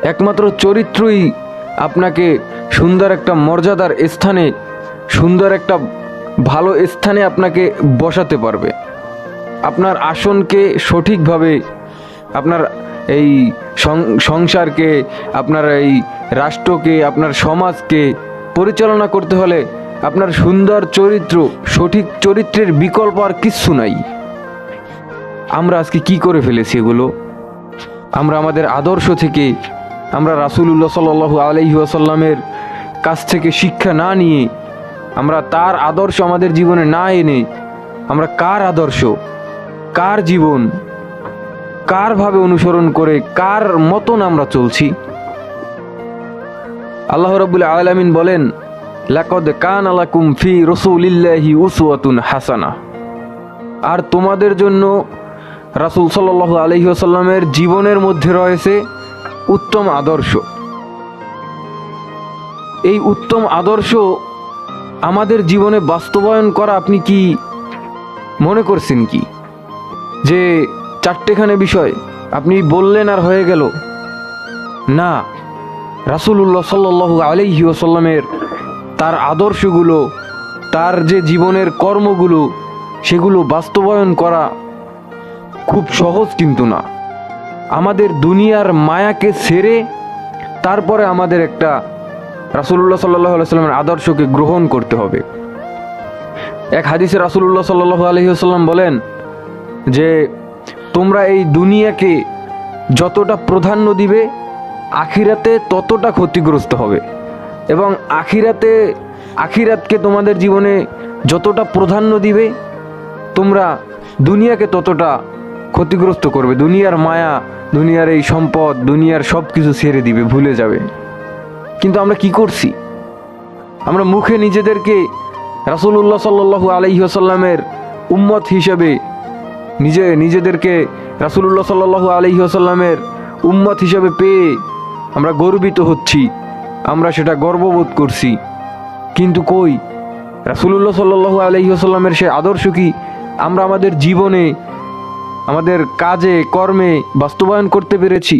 একমাত্র চরিত্রই আপনাকে সুন্দর একটা মর্যাদার স্থানে, সুন্দর একটা ভালো স্থানে আপনাকে বসাতে পারবে। আপনার আসনকে সঠিকভাবে, আপনার এই সংসারকে, আপনার এই রাষ্ট্রকে, আপনার সমাজকে পরিচালনা করতে হলে আপনার সুন্দর চরিত্র, সঠিক চরিত্রের বিকল্প আর কিচ্ছু নাই। আমরা আজকে কি করে ফেলেছি এগুলো? আমরা আমাদের আদর্শ থেকে, আমরা রাসূলুল্লাহ সাল্লাল্লাহু আলাইহি ওয়াসাল্লামের কাছ থেকে শিক্ষা না নিয়ে, আমরা তার আদর্শ আমাদের জীবনে না এনে, আমরা কার আদর্শ, কার জীবন, কার ভাবে অনুসরণ করে, কার মতন আমরা চলছি? আল্লাহ রাব্বুল আলামিন বলেন, লাকাদ কানা লাকুম ফি রাসূলিল্লাহি উসওয়াতুন হাসানাহ। আর তোমাদের জন্য রাসূল সাল্লাল্লাহু আলাইহি ওয়াসাল্লামের জীবনের মধ্যে রয়েছে উত্তম আদর্শ। এই উত্তম আদর্শ আমাদের জীবনে বাস্তবায়ন করা আপনি কি মনে করছেন কি যে চারটেখানে বিষয় আপনি বললেন আর হয়ে গেল? না, রাসূলুল্লাহ সাল্লাল্লাহু আলাইহি ওয়াসাল্লামের তার আদর্শগুলো, তার যে জীবনের কর্মগুলো, সেগুলো বাস্তবায়ন করা খুব সহজ কিন্তু না। আমাদের দুনিয়ার মায়াকে ছেড়ে তারপরে আমাদের একটা রাসূলুল্লাহ সাল্লাল্লাহু আলাইহি ওয়াসাল্লামের আদর্শকে গ্রহণ করতে হবে। এক হাদিসে রাসূলুল্লাহ সাল্লাল্লাহু আলাইহি ওয়াসাল্লাম বলেন যে তোমরা এই দুনিয়াকে যতটা প্রাধান্য দিবে, আখিরাতে ততটা ক্ষতিগ্রস্ত হবে, এবং আখিরাতকে তোমাদের জীবনে যতটা প্রাধান্য দিবে, তোমরা দুনিয়াকে ততটা ক্ষতিগ্রস্ত করবে। দুনিয়ার মায়া, দুনিয়ার এই সম্পদ, দুনিয়ার সব কিছু ছেড়ে দিবে, ভুলে যাবে। কিন্তু আমরা কি করছি? আমরা মুখে নিজেদেরকে রাসূলুল্লাহ সাল্লাল্লাহু আলাইহি ওয়াসাল্লামের উম্মত হিসেবে, নিজেদেরকে রাসূলুল্লাহ সাল্লাল্লাহু আলাইহি ওয়াসাল্লামের উম্মত হিসেবে পেয়ে আমরা গর্বিত হচ্ছি, আমরা সেটা গর্ববোধ করছি। কিন্তু কই, রাসূলুল্লাহ সাল্লাল্লাহু আলাইহি ওয়াসাল্লামের সে আদর্শ কি আমরা আমাদের জীবনে, আমাদের কাজে কর্মে বাস্তবায়ন করতে পেরেছি?